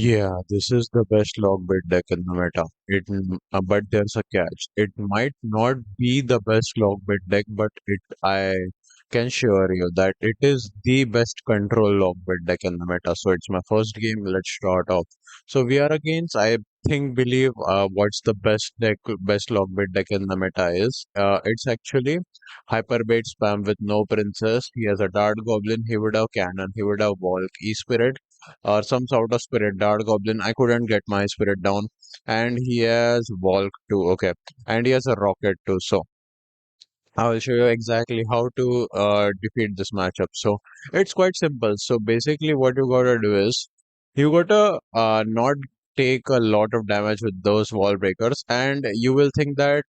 Yeah, this is the best log bit deck in the meta. But there's a catch. It might not be the best log bit deck, but I can assure you that it is the best control log bit deck in the meta. So it's my first game. Let's start off. So we are against, I believe, what's the best log bit deck in the meta is. It's actually Hyperbait spam with no princess. He has a dart goblin. He would have cannon. He would have walk, e-spirit or some sort of spirit dart goblin. I couldn't get my spirit down, and he has Volk too. Okay, and he has a rocket too. So I will show you exactly how to defeat this matchup. So it's quite simple. So basically, what you gotta do is you gotta not take a lot of damage with those wall breakers, and you will think that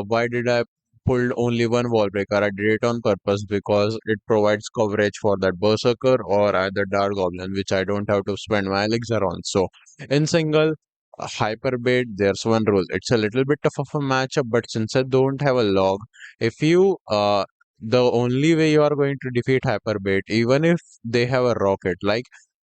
why did I pulled only one wall breaker? I did it on purpose because it provides coverage for that berserker or either dark goblin, which I don't have to spend my elixir on. So in single. Hyper bait, there's one rule. It's a little bit tough of a matchup, but since I don't have a log, if you the only way you are going to defeat hyperbait, even if they have a rocket, like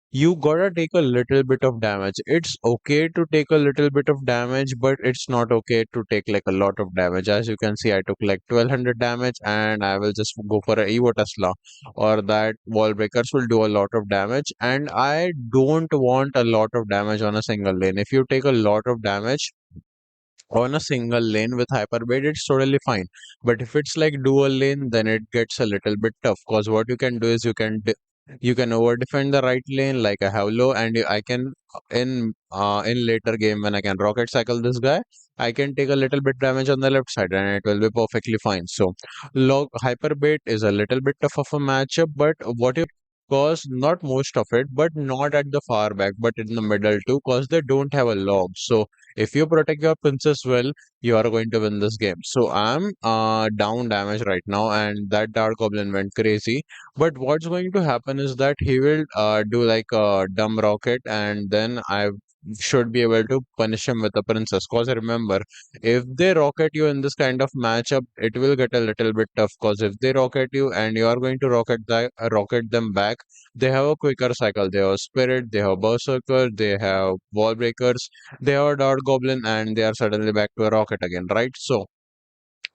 you gotta take a little bit of damage. It's okay to take a little bit of damage, but it's not okay to take like a lot of damage. As you can see, I took like 1200 damage, and I will just go for a Evo Tesla, or that wall breakers will do a lot of damage, and I don't want a lot of damage on a single lane. If you take a lot of damage on a single lane with hyperbate, it's totally fine. But if it's like dual lane, then it gets a little bit tough, because what you can do is you can over defend the right lane like I have low, and I can in later game when I can rocket cycle this guy, I can take a little bit damage on the left side and it will be perfectly fine. So log hyperbait is a little bit tough of a matchup, but what you cause not most of it, but not at the far back, but in the middle too, cause they don't have a log. So if you protect your princess well, you are going to win this game. So I'm down damage right now, and that dark goblin went crazy. But what's going to happen is that he will do like a dumb rocket, and then I should be able to punish him with a princess. Cause remember, if they rocket you in this kind of matchup, it will get a little bit tough. Cause if they rocket you and you are going to rocket them back, they have a quicker cycle. They have spirit, they have berserker, they have wall breakers, they are Dart Goblin, and they are suddenly back to a rocket again, right? So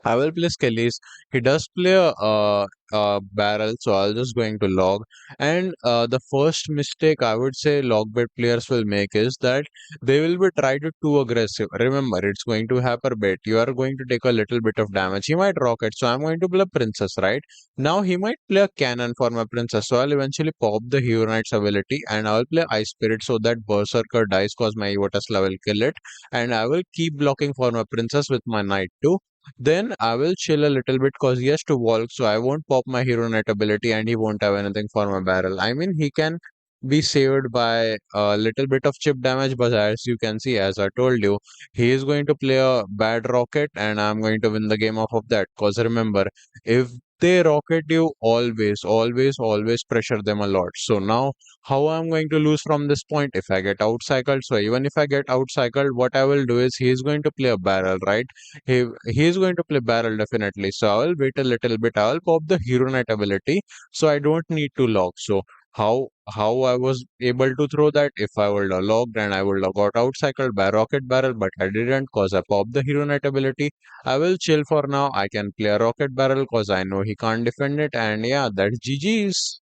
I will play Skelly's. He does play a barrel, so I'll just going to log. And the first mistake I would say log bet players will make is that they will be try to too aggressive. Remember, it's going to happen bet. You are going to take a little bit of damage. He might rocket, so I'm going to play Princess, right? Now he might play a cannon for my Princess, so I'll eventually pop the Hero Knight's ability, and I'll play Ice Spirit so that Berserker dies cause my Evotus level kill it, and I will keep blocking for my Princess with my Knight too. Then I will chill a little bit because he has to walk, so I won't pop my hero net ability and he won't have anything for my barrel. I mean, he can be saved by a little bit of chip damage, but as you can see, as I told you, he is going to play a bad rocket and I'm going to win the game off of that. Because remember, if they rocket you, always pressure them a lot. So now, how I'm going to lose from this point if I get outcycled? So even if I get outcycled, what I will do is he is going to play a barrel, right? He's going to play barrel definitely. So I will wait a little bit. I will pop the hero knight ability, so I don't need to log. So how I was able to throw that? If I would have logged, and I would have got outcycled by rocket barrel, but I didn't cause I popped the hero knight ability. I will chill for now. I can play a rocket barrel cause I know he can't defend it, and yeah, that's GG's.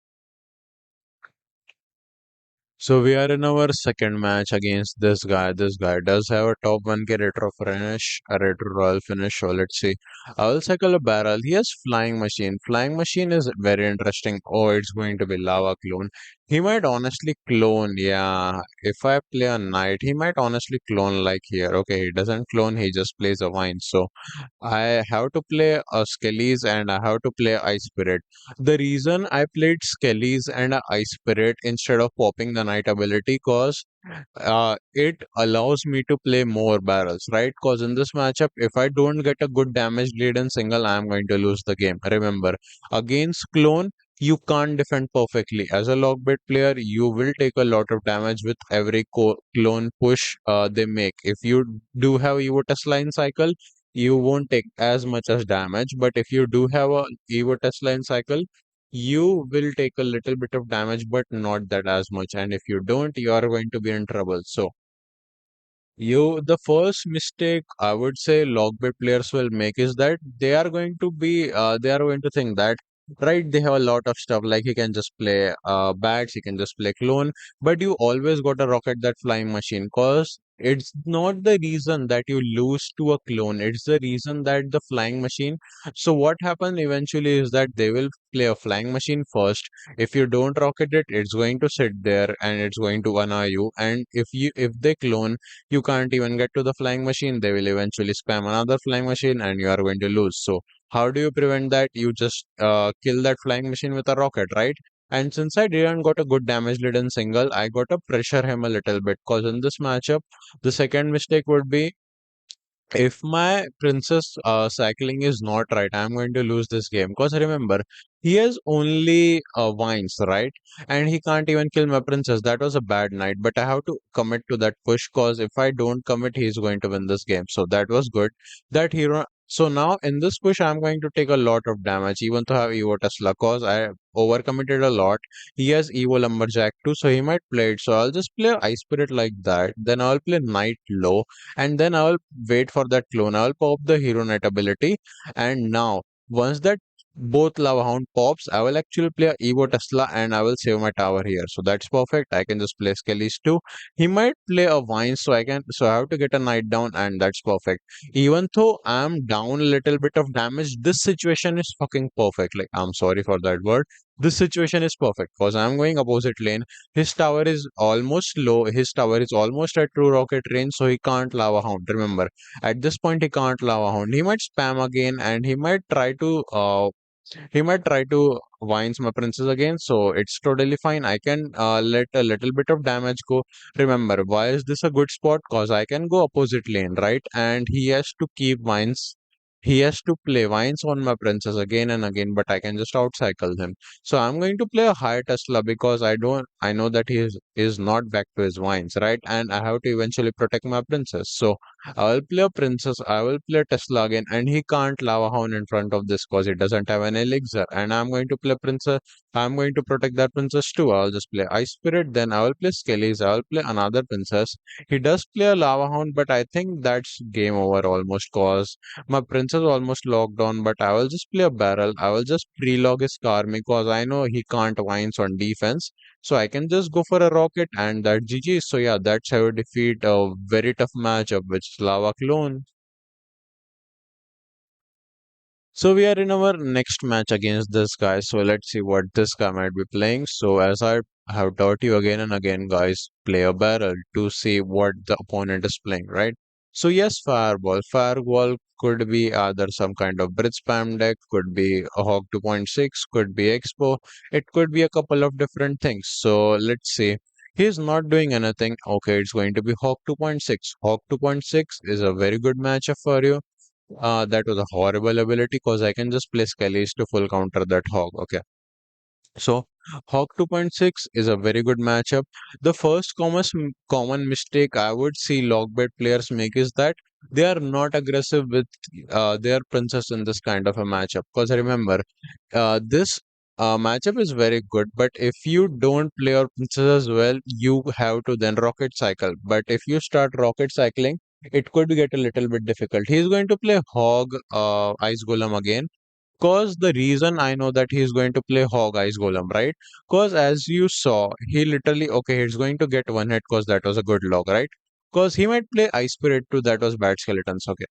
So we are in our second match against this guy. This guy does have a top 1k retro finish, a retro royal finish. So let's see. I will cycle a barrel. He has flying machine. Flying machine is very interesting. Oh, it's going to be lava clone. He might honestly clone. Yeah, if I play a knight, he might honestly clone like here. Okay, he doesn't clone. He just plays a vine. So I have to play a Skellies and I have to play Ice Spirit. The reason I played Skellies and a Ice Spirit instead of popping the Knight ability, cause it allows me to play more barrels, right? Cause in this matchup, if I don't get a good damage lead in single, I am going to lose the game. Remember, against clone, you can't defend perfectly. As a logbait player, you will take a lot of damage with every clone push they make. If you do have Evo line cycle, you won't take as much as damage. But if you do have a Evo test line cycle, you will take a little bit of damage, but not that as much. And if you don't, you are going to be in trouble. So the first mistake I would say logbit players will make is that they are going to think that, right, they have a lot of stuff, like he can just play bats, he can just play clone, but you always got to rocket that flying machine, cause it's not the reason that you lose to a clone, it's the reason that the flying machine. So what happens eventually is that they will play a flying machine first. If you don't rocket it, it's going to sit there and it's going to annoy you. And if they clone, you can't even get to the flying machine. They will eventually spam another flying machine and you are going to lose. So, how do you prevent that? You just kill that flying machine with a rocket, right? And since I didn't got a good damage lead in single, I got to pressure him a little bit, because in this matchup, the second mistake would be, if my princess cycling is not right, I'm going to lose this game. Because remember, he has only vines, right? And he can't even kill my princess. That was a bad night, but I have to commit to that push, because if I don't commit, he's going to win this game. So that was good. That hero. So now in this push, I'm going to take a lot of damage, even though I have Evo Tesla, because I overcommitted a lot. He has Evo Lumberjack too, so he might play it. So I'll just play Ice Spirit like that. Then I'll play Knight low, and then I'll wait for that clone. I'll pop the Hero Knight ability, and now once that both Lava Hound pops, I will actually play a Evo Tesla and I will save my tower here. So that's perfect. I can just play Skellies too. He might play a Vine, so I have to get a Knight down, and that's perfect. Even though I'm down a little bit of damage, this situation is fucking perfect. Like, I'm sorry for that word. This situation is perfect because I'm going opposite lane. His tower is almost low. His tower is almost at true rocket range, so he can't lava hound. Remember, at this point, he can't lava hound. He might spam again, and he might try to vines my princess again. So it's totally fine. I can let a little bit of damage go. Remember, why is this a good spot? Cause I can go opposite lane, right? And he has to keep vines. He has to play vines on my princess again and again, but I can just outcycle him. So I'm going to play a high Tesla because I know that he is not back to his vines, right? And I have to eventually protect my princess. So I will play a princess, I will play Tesla again, and he can't lava hound in front of this because he doesn't have an elixir. And I'm going to play princess, I'm going to protect that princess too. I'll just play Ice Spirit, then I will play Skellies, I will play another princess. He does play a lava hound, but I think that's game over almost cause my princess almost locked on, but I will just play a barrel. I will just pre-log his Karmi because I know he can't vines on defense. So I can just go for a rocket and that GG. So yeah, that's how you defeat a very tough matchup with Lava Clone. So we are in our next match against this guy. So let's see what this guy might be playing. So as I have taught you again and again, guys, play a barrel to see what the opponent is playing, right? So yes, fireball. Fireball could be either some kind of bridge spam deck, could be a Hawk 2.6, could be Expo. It could be a couple of different things. So let's see. He's not doing anything. Okay, it's going to be Hawk 2.6. Hawk 2.6 is a very good matchup for you. That was a horrible ability because I can just play Skellies to full counter that Hog. Okay. So Hawk 2.6 is a very good matchup. The first common mistake I would see logbet players make is that they are not aggressive with their princess in this kind of a matchup. Because remember, this matchup is very good, but if you don't play your princess as well, you have to then rocket cycle. But if you start rocket cycling, it could get a little bit difficult. He's going to play Hog Ice Golem again. Cause the reason I know that he's going to play Hog Ice Golem, right? Cause as you saw, he literally, okay, he's going to get one hit cause that was a good log, right? Cause he might play Ice Spirit too, that was bad skeletons, okay.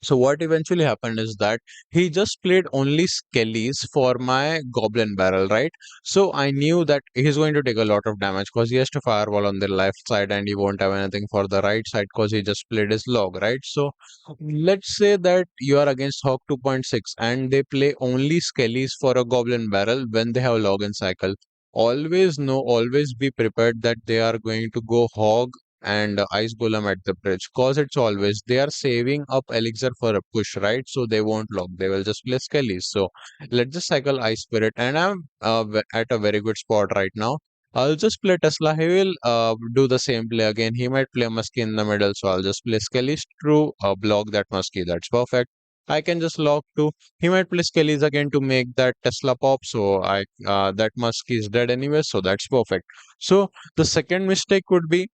So what eventually happened is that he just played only Skellies for my Goblin Barrel, right? So I knew that he's going to take a lot of damage because he has to fireball on the left side and he won't have anything for the right side because he just played his log, right? So let's say that you are against Hawk 2.6 and they play only Skellies for a Goblin Barrel when they have login cycle. Always know, always be prepared that they are going to go Hog and Ice Golem at the bridge. Cause it's always they are saving up elixir for a push, right? So they won't lock. They will just play Skellies. So let's just cycle Ice Spirit, and I'm at a very good spot right now. I'll just play Tesla. He will do the same play again. He might play Muskie in the middle, so I'll just play Skellies to block that Muskie. That's perfect. I can just lock two. He might play Skellies again to make that Tesla pop. So that Musk is dead anyway. So that's perfect. So the second mistake would be,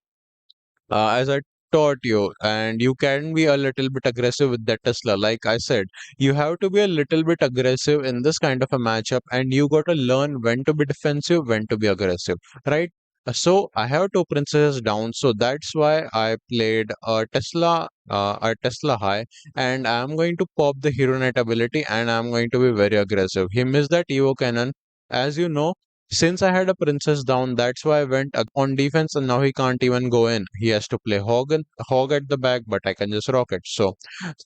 as I taught you, and you can be a little bit aggressive with that Tesla. Like I said, you have to be a little bit aggressive in this kind of a matchup, and you got to learn when to be defensive, when to be aggressive, right? So I have two princesses down, so that's why I played a Tesla high, and I'm going to pop the Hero Knight ability, and I'm going to be very aggressive. He missed that Evo cannon, as you know. Since I had a princess down, that's why I went on defense, and now he can't even go in. He has to play hog at the back, but I can just rocket. So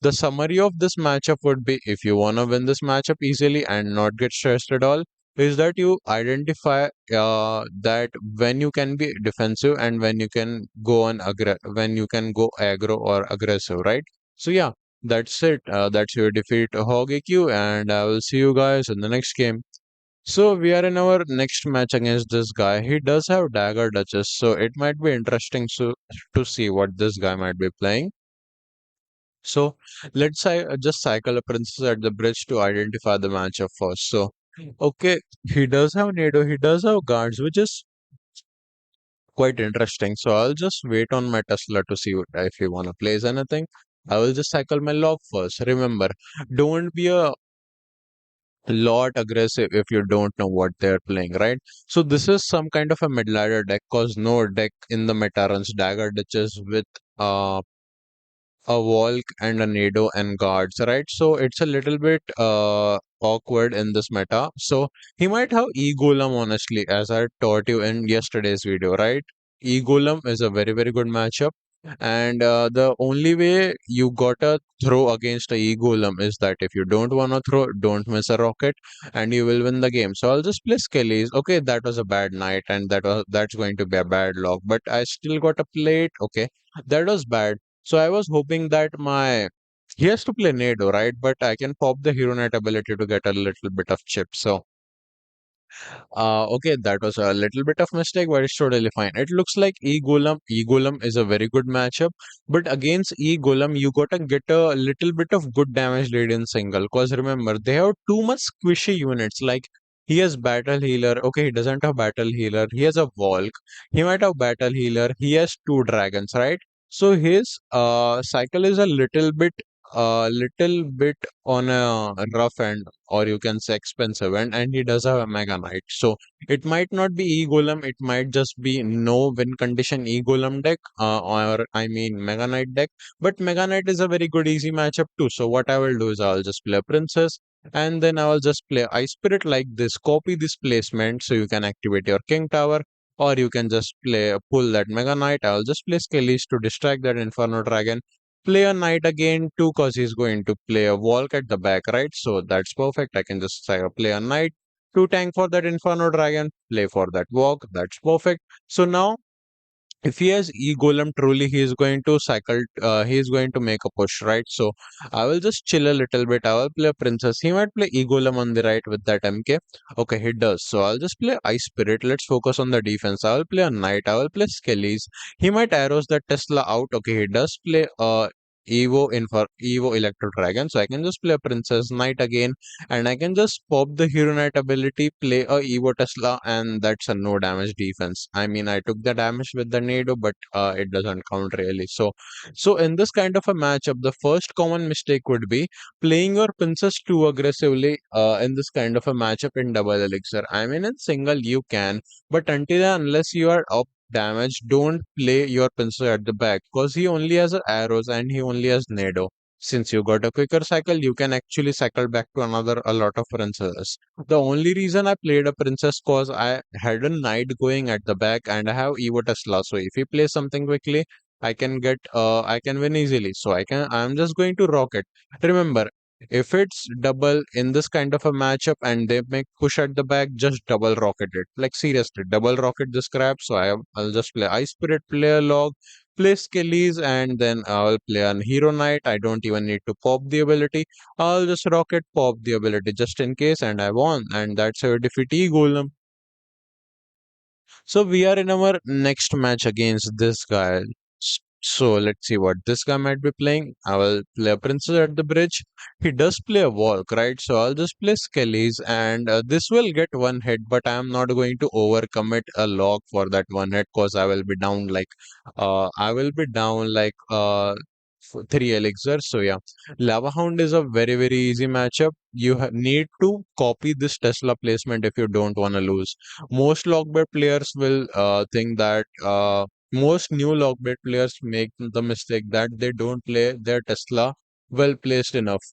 the summary of this matchup would be, if you wanna win this matchup easily and not get stressed at all, is that you identify that when you can be defensive and when you can when you can go aggro or aggressive, right? So yeah, that's it. That's your defeat hog AQ, and I will see you guys in the next game. So we are in our next match against this guy. He does have dagger duchess, so it might be interesting to see what this guy might be playing. So just cycle a princess at the bridge to identify the matchup first. So okay, he does have NATO, he does have guards, which is quite interesting. So I'll just wait on my Tesla to see if he wanna place anything. I will just cycle my log first. Remember, don't be a lot aggressive if you don't know what they're playing, right? So this is some kind of a mid-ladder deck, cause no deck in the meta runs dagger ditches with a Volk and a Nado and guards, right? So it's a little bit awkward in this meta. So he might have E-Golem, honestly, as I taught you in yesterday's video, right? E-Golem is a very, very good matchup. And the only way you gotta throw against a E-Golem is that if you don't wanna throw, don't miss a rocket, and you will win the game. So I'll just play Skellies. Okay, that was a bad night, and that's going to be a bad log, but I still got to play it. Okay, that was bad. So I was hoping that my he has to play Nado, right? But I can pop the Hero Knight ability to get a little bit of chip. So okay, that was a little bit of mistake, but it's totally fine. It looks like E-Golem. E-Golem is a very good matchup, but against E-Golem, you gotta get a little bit of good damage lead in single. Cause remember, they have too much squishy units. Like he has Battle Healer. Okay, he doesn't have Battle Healer. He has a Volk. He might have Battle Healer. He has two dragons, right? So his cycle is a little bit on a rough end, or you can say expensive end, and he does have a Mega Knight. So it might not be E-Golem, it might just be no win condition E-Golem deck, or I mean Mega Knight deck. But Mega Knight is a very good easy matchup too. So what I will do is I'll just play a Princess, and then I will just play Ice Spirit like this, copy this placement so you can activate your King Tower. Or you can just pull that Mega Knight. I'll just play Skellies to distract that Inferno Dragon, play a knight again too, because he's going to play a walk at the back, right? So that's perfect. I can just play a knight to tank for that Inferno Dragon, play for that walk. That's perfect. So now if he has e-golem, truly he is going to he is going to make a push, right? So I will just chill a little bit. I will play a princess. He might play e-golem on the right with that MK. Okay, he does. So I'll just play ice spirit. Let's focus on the defense. I will play a knight. I will play skellies. He might arrows that Tesla out. Okay, he does play Evo Electro Dragon. So I can just play a princess knight again, and I can just pop the Hero Knight ability, play a Evo Tesla, and that's a no damage defense. I mean, I took the damage with the Nado, but it doesn't count really. So in this kind of a matchup, the first common mistake would be playing your princess too aggressively in this kind of a matchup in double elixir. I mean, in single you can, but until and unless you are up damage, don't play your princess at the back, because he only has arrows and he only has Nado. Since you got a quicker cycle, you can actually cycle back to another a lot of princesses. The only reason I played a princess cause I had a knight going at the back and I have Evo Tesla. So if he plays something quickly, I can win easily. So I'm just going to rocket. Remember, if it's double in this kind of a matchup and they make push at the back, just double rocket it. Like seriously, double rocket this crap. So I'll just play Ice Spirit, play a log, play Skellies, and then I'll play an Hero Knight. I don't even need to pop the ability. I'll just rocket pop the ability just in case, and I won. And that's how defeat E-Golem. So we are in our next match against this guy. So let's see what this guy might be playing. I will play a princess at the bridge. He does play a walk, right? So I'll just play Skellies, and this will get one hit, but I am not going to overcommit a lock for that one hit because I will be down like three elixirs. So yeah, Lava Hound is a very easy matchup. You need to copy this Tesla placement if you don't want to lose. Most lockbet players will think that. Most new lockbet players make the mistake that they don't play their Tesla well placed enough.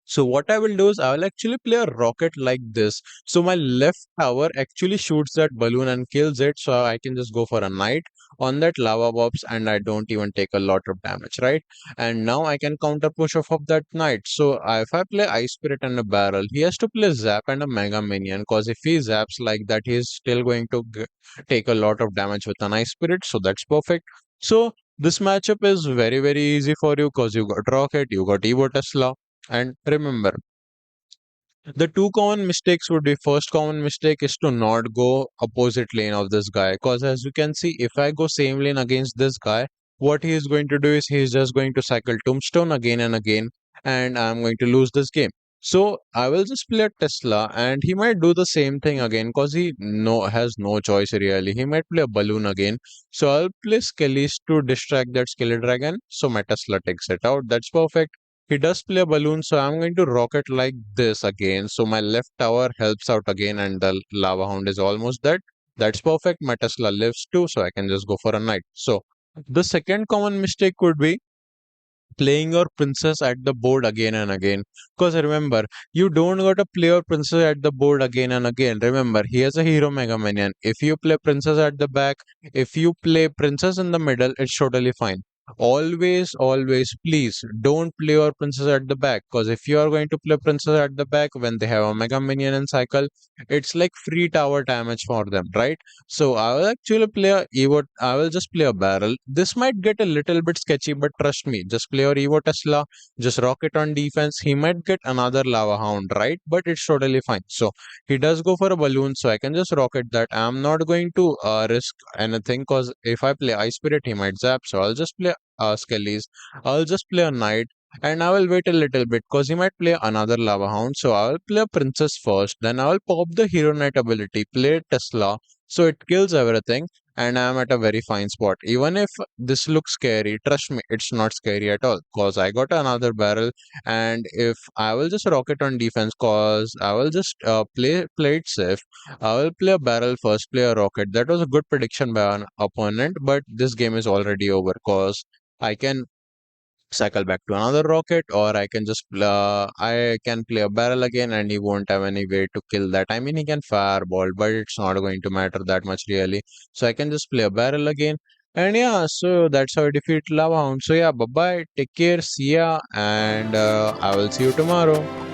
So what I will do is I will actually play a rocket like this. So my left tower actually shoots that balloon and kills it. So I can just go for a knight on that lava bombs and I don't even take a lot of damage, right? And now I can counter push off of that knight. So if I play Ice Spirit and a barrel, he has to play Zap and a Mega Minion because if he zaps like that, he's still going to take a lot of damage with an Ice Spirit. So that's perfect. So this matchup is very easy for you because you got Rocket, you got Evo Tesla. And remember, the two common mistakes would be first common mistake is to not go opposite lane of this guy. Because as you can see, if I go same lane against this guy, what he is going to do is he is just going to cycle Tombstone again and again, and I'm going to lose this game. So I will just play a Tesla, and he might do the same thing again because he has no choice really. He might play a balloon again. So I'll play Skellies to distract that Skelly Dragon. So my Tesla takes it out. That's perfect. He does play a balloon, so I'm going to rocket like this again. So my left tower helps out again, and the lava hound is almost dead. That's perfect. My Tesla lives too, so I can just go for a knight. So the second common mistake could be playing your princess at the board again and again. Because remember, you don't got to play your princess at the board again and again. Remember, he has a hero mega minion. If you play princess at the back, if you play princess in the middle, it's totally fine. Always, please don't play your princess at the back. Because if you are going to play princess at the back when they have a mega minion in cycle, it's like free tower damage for them, right? So I will actually play a Evo. I will just play a barrel. This might get a little bit sketchy, but trust me, just play your Evo Tesla, just rocket on defense. He might get another lava hound, right? But it's totally fine. So he does go for a balloon, so I can just rocket that. I'm not going to risk anything because if I play Ice Spirit, he might zap. So I'll just play Skellies. I'll just play a knight. And I will wait a little bit because he might play another lava hound. So I will play a princess first. Then I will pop the hero knight ability, play Tesla, so it kills everything, and I'm at a very fine spot. Even if this looks scary, trust me, it's not scary at all. Cause I got another barrel, and if I will just rocket on defense, cause I will just play it safe. I will play a barrel first, play a rocket. That was a good prediction by an opponent, but this game is already over. Cause I can cycle back to another rocket, or I can play a barrel again and he won't have any way to kill that. I mean, he can fireball, but it's not going to matter that much really. So I can just play a barrel again. And yeah, so that's how I defeat Lava Hound. So yeah, bye bye, take care, see ya, and I will see you tomorrow.